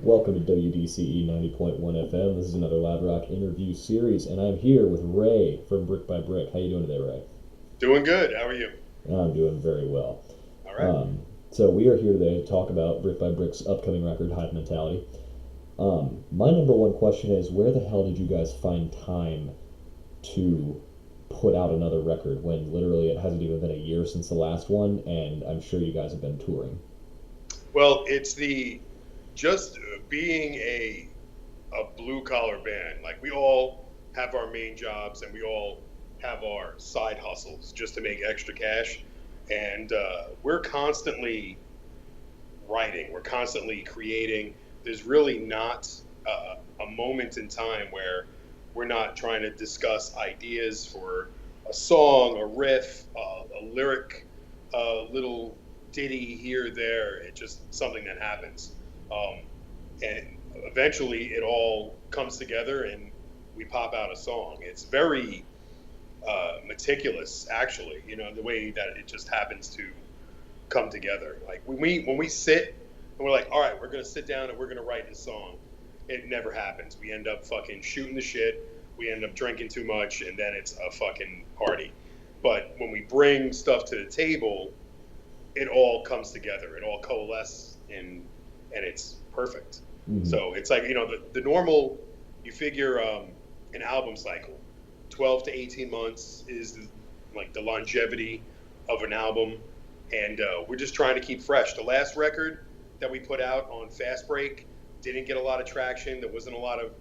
Welcome to WDCE 90.1 FM. This is another Loud Rock interview series, and I'm here with Ray from Brick by Brick. How you doing today, Ray? Doing good. How are you? I'm doing very well. All right. So we are here today to talk about Brick by Brick's upcoming record, Hive Mentality. My number one question is, where the hell did you guys find time to put out another record when literally it hasn't even been a year since the last one, and I'm sure you guys have been touring? Well, it's the just being a blue collar band. Like we all have our main jobs and we all have our side hustles just to make extra cash, and we're constantly writing. We're constantly creating. There's really not a moment in time where we're not trying to discuss ideas for a song, a riff, a lyric, a little ditty here or there. It's just something that happens. And eventually it all comes together and we pop out a song. It's very meticulous, actually, the way that it just happens to come together. Like when we sit and we're like, all right, we're going to sit down and we're going to write this song. It never happens. We end up fucking shooting the shit. We end up drinking too much, and then it's a fucking party. But when we bring stuff to the table, it all comes together. It all coalesces, and it's perfect. Mm-hmm. So it's like, the normal, you figure an album cycle, 12 to 18 months is like the longevity of an album. And we're just trying to keep fresh. The last record that we put out on Fast Break didn't get a lot of traction. There wasn't a lot of,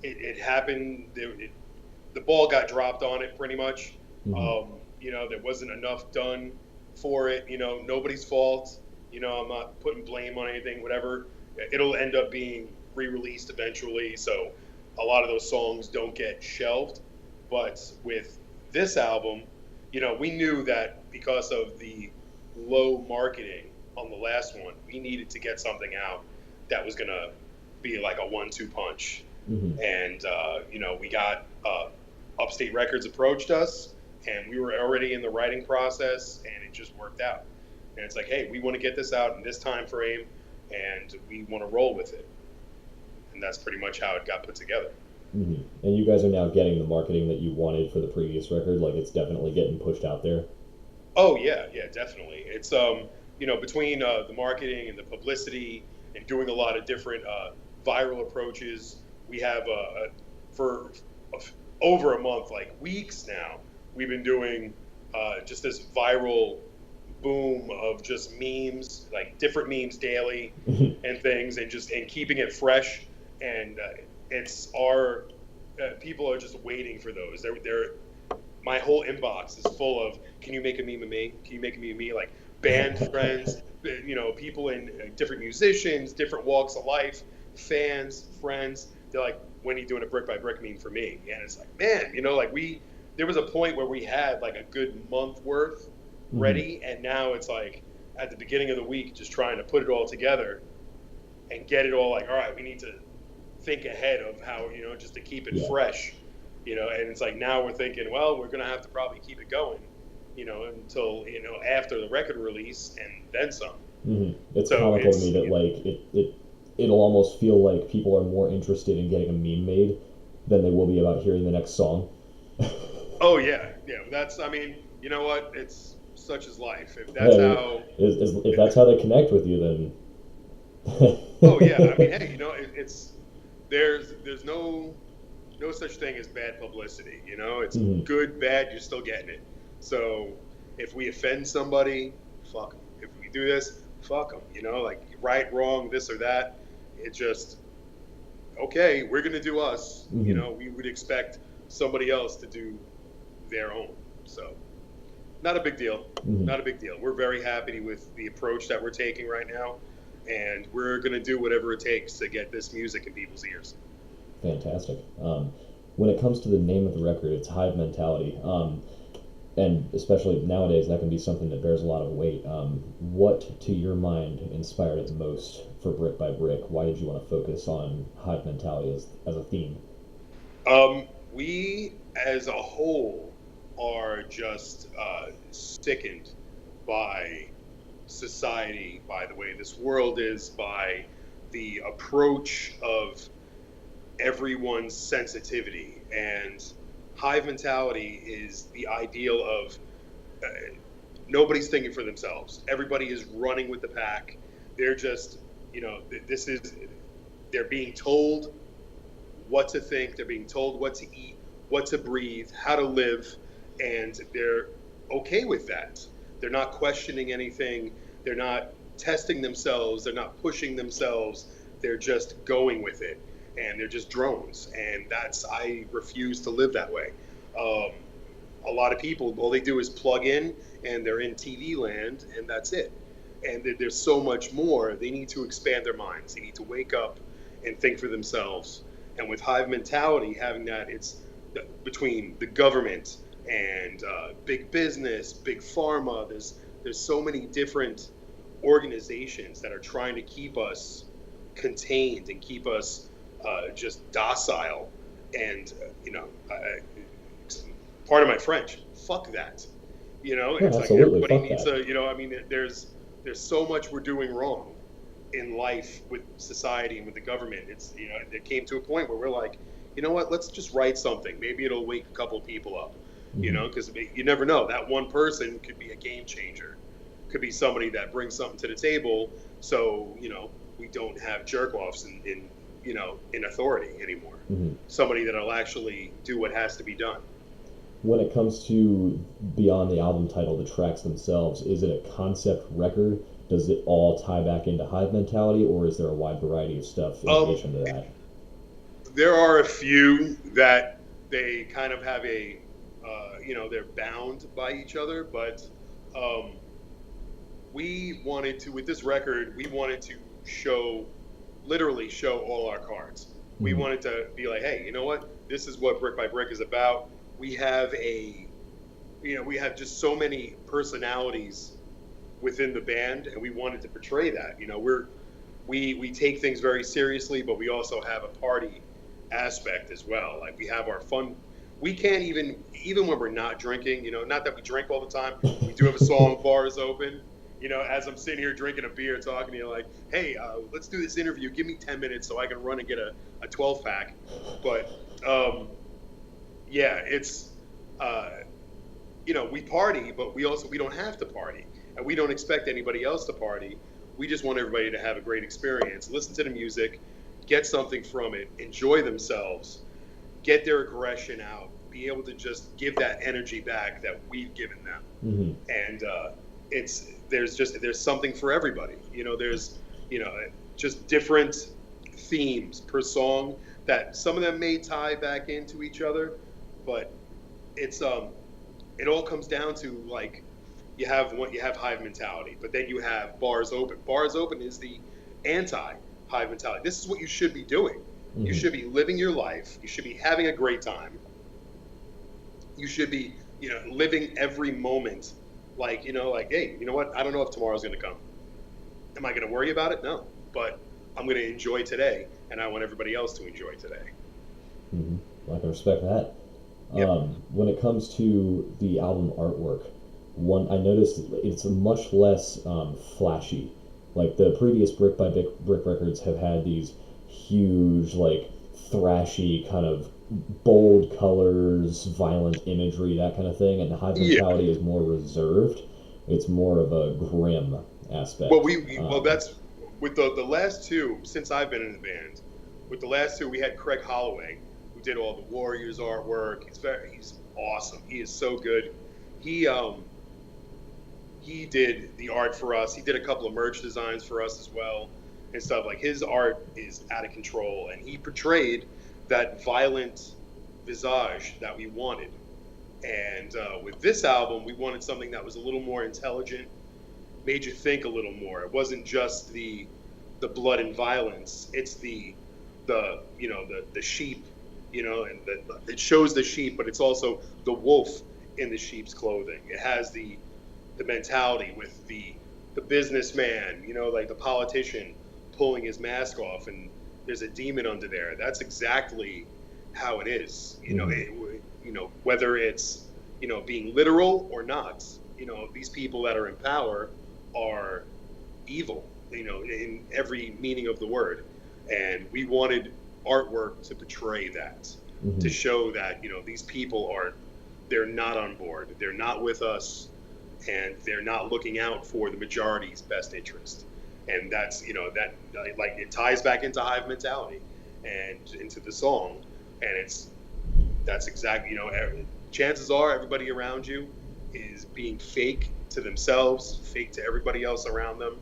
it happened. The ball got dropped on it pretty much. Mm-hmm. There wasn't enough done for it. Nobody's fault. I'm not putting blame on anything, whatever. It'll end up being re-released eventually. So a lot of those songs don't get shelved. But with this album, we knew that because of the low marketing on the last one, we needed to get something out that was going to be like a 1-2 punch. Mm-hmm. And, we got Upstate Records approached us, and we were already in the writing process, and it just worked out. And it's like, hey, we want to get this out in this time frame, and we want to roll with it. And that's pretty much how it got put together. Mm-hmm. And you guys are now getting the marketing that you wanted for the previous record? Like, it's definitely getting pushed out there? Oh, yeah, definitely. It's, between the marketing and the publicity and doing a lot of different viral approaches, we have, for over a month, like weeks now, we've been doing just this viral boom of just memes, like different memes daily and things, and keeping it fresh. And it's our people are just waiting for those. They're my whole inbox is full of, can you make a meme of me? Can you make a meme of me? Like band friends, people in different musicians, different walks of life, fans, friends. They're like, when are you doing a brick by brick meme for me? And it's like, man, there was a point where we had like a good month worth ready, and now it's like at the beginning of the week, just trying to put it all together and get it all like, all right, we need to think ahead of how, just to keep it fresh, and it's like now we're thinking, well, we're going to have to probably keep it going, until, after the record release and then some. Mm-hmm. It's so comical to me that like it'll almost feel like people are more interested in getting a meme made than they will be about hearing the next song. Oh yeah. That's, you know what? It's such is life. If that's if that's how they connect with you, then. Oh yeah. Hey, it's there's no such thing as bad publicity. It's good, bad. You're still getting it. So if we offend somebody, fuck them. If we do this, fuck them. Like right, wrong, this or that. It's just okay. We're gonna do us. Mm-hmm. We would expect somebody else to do their own. So not a big deal. Mm-hmm. Not a big deal. We're very happy with the approach that we're taking right now, and we're going to do whatever it takes to get this music in people's ears. Fantastic. When it comes to the name of the record, it's Hive Mentality, and especially nowadays that can be something that bears a lot of weight. What, to your mind, inspired it most for Brick by Brick? Why did you want to focus on Hive Mentality as a theme? We, as a whole, are just sickened by society, by the way this world is, by the approach of everyone's sensitivity. And hive mentality is the ideal of uh, nobody's thinking for themselves. Everybody is running with the pack. They're just, this is, they're being told what to think. They're being told what to eat, what to breathe, how to live, and they're okay with that. They're not questioning anything. They're not testing themselves. They're not pushing themselves. They're just going with it, and they're just drones. And I refuse to live that way. Um, a lot of people, all they do is plug in, and they're in TV land, and that's it. And there's so much more. They need to expand their minds. They need to wake up and think for themselves. And with hive mentality, having that, it's between the government and big business, big pharma. There's so many different organizations that are trying to keep us contained and keep us just docile. And part of my French, fuck that. Yeah, It's like absolutely. everybody Fuck needs that. to. There's so much we're doing wrong in life with society and with the government. It's it came to a point where we're like, you know what? Let's just write something. Maybe it'll wake a couple of people up. Mhm. Because you never know. That one person could be a game changer. Could be somebody that brings something to the table. So we don't have jerk offs in authority anymore. Mhm. Somebody that'll actually do what has to be done. When it comes to beyond the album title, the tracks themselves, is it a concept record? Does it all tie back into hive mentality, or is there a wide variety of stuff in Um, addition to that? there are a few that they kind of have they're bound by each other, but um, we wanted to, with this record, we wanted to literally show all our cards. We Mhm. wanted to be like, hey, you know what? This is what Brick by Brick is about. We have we have just so many personalities within the band, and we wanted to portray that. We take things very seriously, but we also have a party aspect as well. Like we have our fun. We can't even when we're not drinking. Not that we drink all the time. We do have a song "Bars Open." As I'm sitting here drinking a beer, talking to you, like, hey, let's do this interview. Give me 10 minutes so I can run and get a 12 pack. But yeah, it's uh, we party, but we don't have to party, and we don't expect anybody else to party. We just want everybody to have a great experience, listen to the music, get something from it, enjoy themselves, get their aggression out, be able to just give that energy back that we've given them. Mhm. And there's something for everybody. There's just different themes per song that some of them may tie back into each other, but it's it all comes down to, like, you have hive mentality, but then you have bars open. Bars open is the anti hive mentality. This is what you should be doing. You Mhm. should be living your life. You should be having a great time. You should be living every moment like, hey, you know what? I don't know if tomorrow's going to come. Am I going to worry about it? No, but I'm going to enjoy today, and I want everybody else to enjoy today. Mhm. I can respect that. Yep. When it comes to the album artwork, one I noticed it's much less flashy. Like the previous Brick records have had these huge, like thrashy kind of bold colors, violent imagery, that kind of thing. And the Hive Yeah. Mentality is more reserved. It's more of a grim Well, aspect. that's with the last two since I've been in the band. With the last two, we had Craig Holloway, who did all the Warriors artwork. He's awesome. He is so good. He he did the art for us. He did a couple of merch designs for us as well and stuff. Like, his art is out of control, and he portrayed that violent visage that we wanted. And with this album, we wanted something that was a little more intelligent, made you think a little more. It wasn't just the blood and violence. It's the sheep, and it shows the sheep, but it's also the wolf in the sheep's clothing. It has the mentality with the businessman, like the politician pulling his mask off, and there's a demon under there. That's exactly how it is. Mhm. Whether it's being literal or not. These people that are in power are evil, in every meaning of the word. And we wanted artwork to portray that, to show that, these people they're not on board. They're not with us, and they're not looking out for the majority's best interest. And that's, that, like, it ties back into Hive Mentality and into the song. And that's exactly, chances are everybody around you is being fake to themselves, fake to everybody else around them.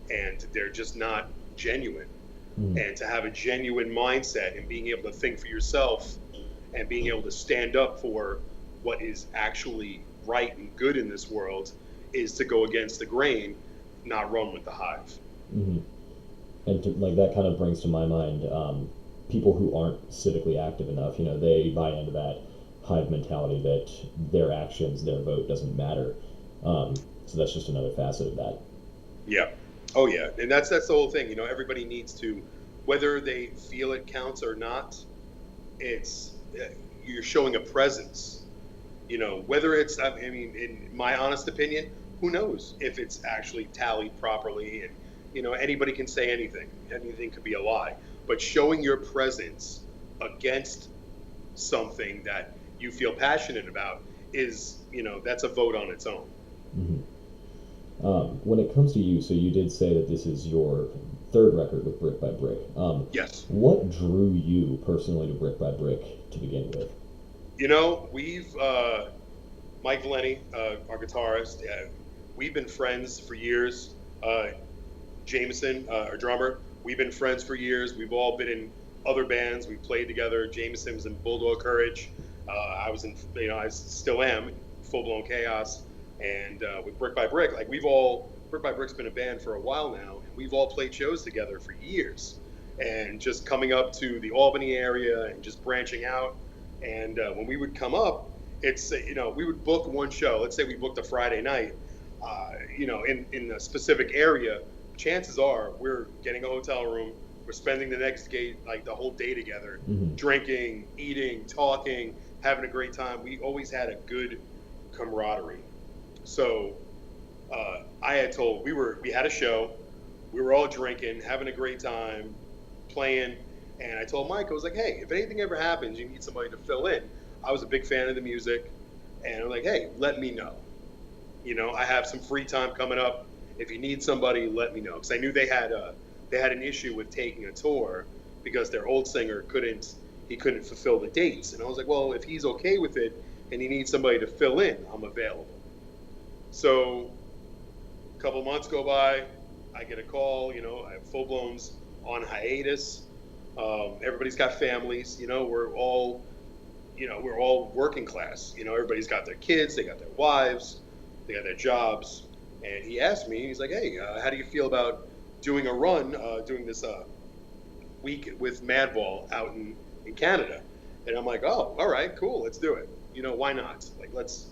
And they're just not genuine. And to have a genuine mindset and being able to think for yourself and being able to stand up for what is actually right and good in this world is to go against the grain, not run with the hive. And like that kind of brings to my mind people who aren't civically active enough. They buy into that hive mentality that their actions, their vote doesn't matter. So that's just another facet of that. Yeah. Oh yeah, and that's the whole thing. Everybody needs to, whether they feel it counts or not, you're showing a presence. Whether it's, in my honest opinion, who knows if it's actually tallied properly, and anybody can say anything. Anything could be a lie. But showing your presence against something that you feel passionate about is, that's a vote on its own. When it comes to you, so you did say that this is your third record with Brick by Brick. Yes. What drew you personally to Brick by Brick to begin with? We've, Mike Lenny, our guitarist, we've been friends for years. Jameson, our drummer, we've been friends for years. We've all been in other bands. We've played together. Jameson was in Bulldog Courage. I was in, I still am, Full Blown Chaos. And with Brick by Brick, like Brick by Brick's been a band for a while now, and we've all played shows together for years. And just coming up to the Albany area and just branching out. And when we would come up, it's, we would book one show. Let's say we booked a Friday night, in a specific area. Chances are we're getting a hotel room. We're spending the whole day together, drinking, eating, talking, having a great time. We always had a good camaraderie. So we had a show. We were all drinking, having a great time, playing. And I told Mike, I was like, hey, if anything ever happens, you need somebody to fill in. I was a big fan of the music. And I'm like, hey, let me know. I have some free time coming up. If you need somebody, let me know. Because I knew they had an issue with taking a tour because their old singer couldn't fulfill the dates. And I was like, well, if he's okay with it and he needs somebody to fill in, I'm available. So a couple months go by, I get a call, I have Full Blown's on hiatus. Everybody's got families, we're all working class. Everybody's got their kids, they got their wives, they got their jobs. And he asked me, he's like, hey, how do you feel about doing a run, doing this week with Madball out in Canada? And I'm like, oh, all right, cool, let's do it. Why not? Like, let's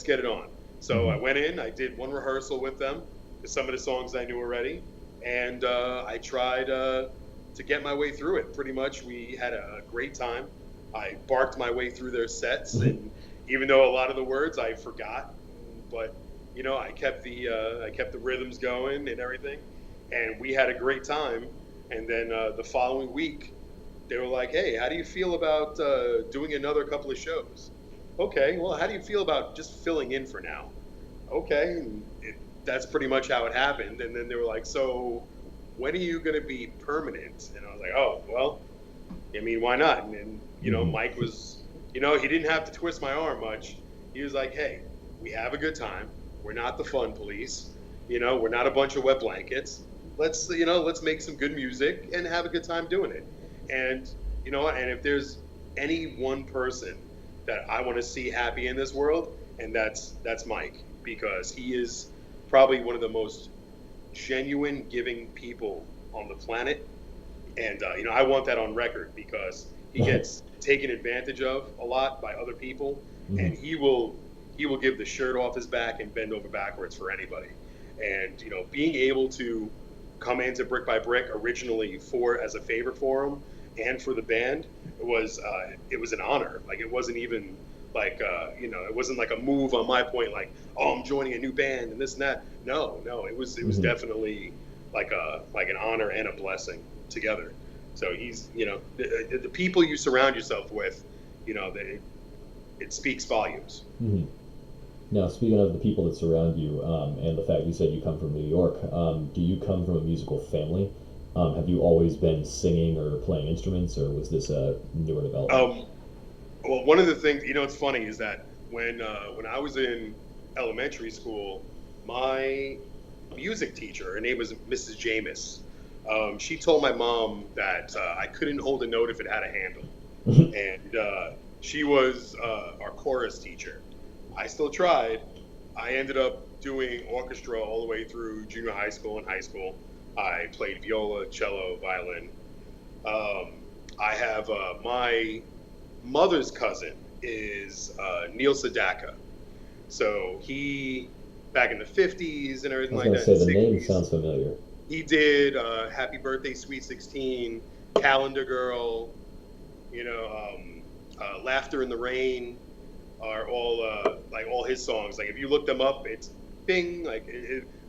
get it on. So I went in, I did one rehearsal with them, with some of the songs I knew already, and I tried to get my way through it. Pretty much, we had a great time. I barked my way through their sets, and even though a lot of the words I forgot, but I kept the rhythms going and everything, and we had a great time. And then the following week, they were like, hey, how do you feel about doing another couple of shows? Okay, well, how do you feel about just filling in for now? Okay, and that's pretty much how it happened. And then they were like, so when are you going to be permanent? And I was like, oh, well, why not? And Mike was, he didn't have to twist my arm much. He was like, hey, we have a good time. We're not the fun police. We're not a bunch of wet blankets. Let's make some good music and have a good time doing it. And, and if there's any one person that I want to see happy in this world, and that's Mike, because he is probably one of the most genuine giving people on the planet. And, I want that on record because he gets taken advantage of a lot by other people, and he will give the shirt off his back and bend over backwards for anybody. And, being able to come into Brick by Brick originally as a favor for him and for the band, it was an honor. Like, it wasn't even like it wasn't like a move on my point, like, oh, I'm joining a new band and this and that. No, it was definitely like an honor and a blessing together. So he's, the people you surround yourself with, it speaks volumes. Mm-hmm. Now, speaking of the people that surround you, and the fact you said you come from New York, do you come from a musical family? Have you always been singing or playing instruments, or was this a newer development? Well, one of the things, it's funny is that when I was in elementary school, my music teacher, her name was Mrs. Jamis. She told my mom that I couldn't hold a note if it had a handle, and she was our chorus teacher. I still tried. I ended up doing orchestra all the way through junior high school and high school. I played viola, cello, violin. I have my mother's cousin is Neil Sedaka. So he, back in the 50s and everything like that. I was going to say, the name sounds familiar. He did Happy Birthday, Sweet 16, Calendar Girl, Laughter in the Rain are all his songs. Like, if you look them up, it's bing, like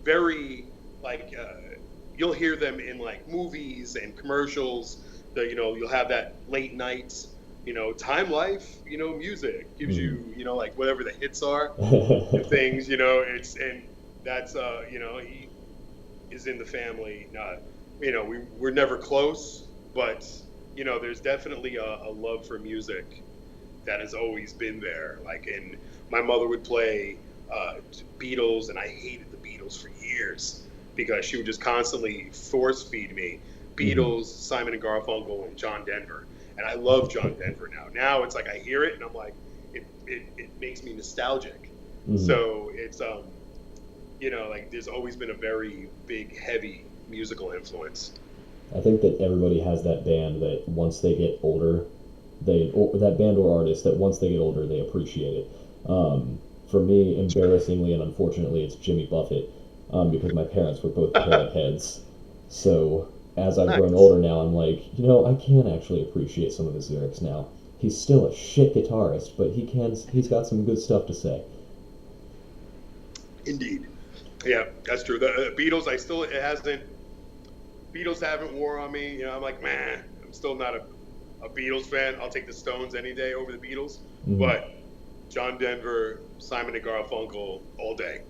very, like, you'll hear them in like movies and commercials. You'll have that late night, time life, music gives you, like whatever the hits are and things, and that's, he is in the family. We're never close, but, there's definitely a love for music that has always been there. Like, and my mother would play Beatles, and I hated the Beatles for years because she would just constantly force feed me Beatles, Simon and Garfunkel, and John Denver. And I love John Denver now. Now it's like I hear it and I'm like, it makes me nostalgic. So it's like there's always been a very big, heavy musical influence. I think that everybody has that band that once they get older, that band or artist that once they get older they appreciate it. For me, embarrassingly and unfortunately, it's Jimmy Buffett, because my parents were both parrot heads. So as I've grown older now, I'm like, I can actually appreciate some of his lyrics now. He's still a shit guitarist, but he's got some good stuff to say. Indeed. Yeah, that's true. The Beatles, Beatles haven't wore on me. I'm like, man, I'm still not a Beatles fan. I'll take the Stones any day over the Beatles. But John Denver, Simon and Garfunkel, all day,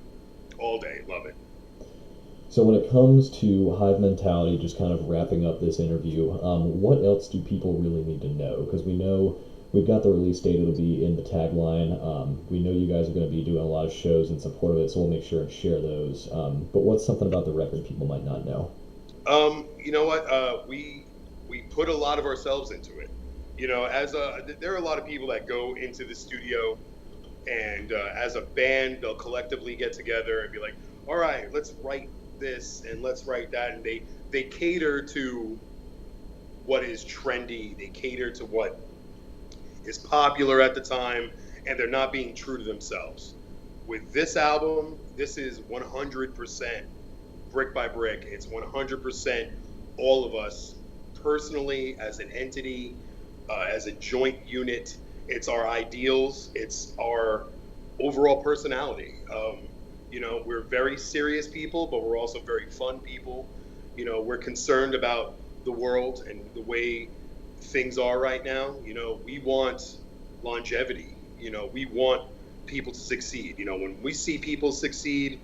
love it. So when it comes to Hive Mentality, just kind of wrapping up this interview, what else do people really need to know? Because we know we've got the release date, it'll be in the tagline. We know you guys are going to be doing a lot of shows in support of it, so we'll make sure and share those. But what's something about the record people might not know? You know what? We put a lot of ourselves into it. There are a lot of people that go into the studio, and as a band, they'll collectively get together and be like, all right, let's write this and let's write that. And they cater to what is trendy. They cater to what is popular at the time, and they're not being true to themselves. With this album, this is 100% brick by brick. It's 100% all of us personally, as an entity, as a joint unit. It's our ideals. It's our overall personality. We're very serious people, but we're also very fun people. We're concerned about the world and the way things are right now. We want longevity. We want people to succeed. When we see people succeed,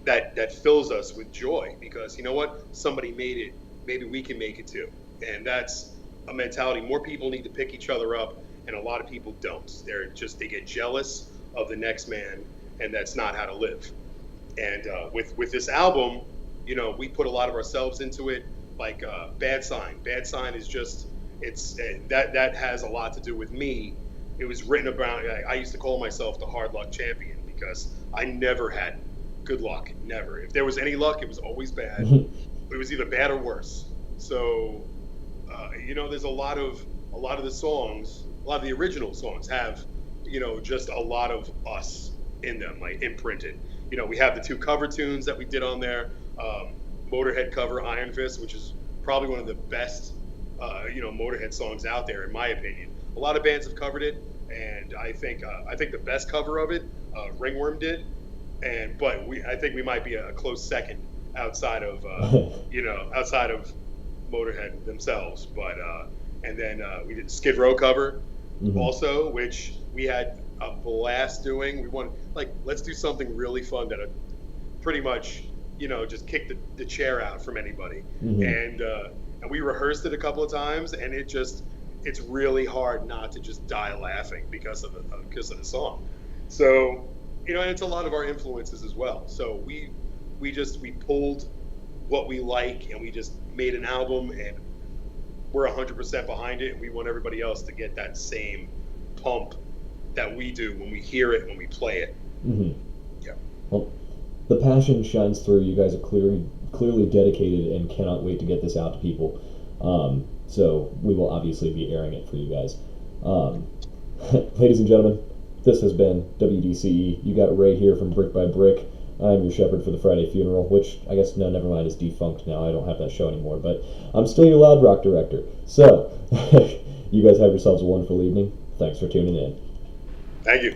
that fills us with joy, because you know what? Somebody made it. Maybe we can make it too. And that's a mentality. More people need to pick each other up, and a lot of people don't. They get jealous of the next man, and that's not how to live. And with this album, we put a lot of ourselves into it. Like Bad Sign. Bad Sign is just, that has a lot to do with me. It was written about, I used to call myself the hard luck champion because I never had good luck. Never. If there was any luck, it was always bad. It was either bad or worse. So, there's a lot of the songs, a lot of the original songs have, just a lot of us in them, like imprinted. We have the 2 cover tunes that we did on there. Motorhead cover Iron Fist, which is probably one of the best, Motorhead songs out there, in my opinion. A lot of bands have covered it, and I think the best cover of it, Ringworm did, but I think we might be a close second outside of outside of Motorhead themselves. But and then we did Skid Row cover also, which we had a blast doing. We wanted, like, let's do something really fun that pretty much just kick the chair out from anybody. And we rehearsed it a couple of times, and it's really hard not to just die laughing because of the song. So and it's a lot of our influences as well. So we pulled what we like, and we just made an album, and we're 100% behind it, and we want everybody else to get that same pump that we do when we hear it, when we play it. Yeah. Well, the passion shines through. You guys are clearly dedicated and cannot wait to get this out to people. So we will obviously be airing it for you guys. Ladies and gentlemen, this has been WDCE. You got Ray here from Brick by Brick. I'm your shepherd for the Friday Funeral, which I guess, no, never mind, is defunct now. I don't have that show anymore, but I'm still your Loud Rock director. So, you guys have yourselves a wonderful evening. Thanks for tuning in. Thank you.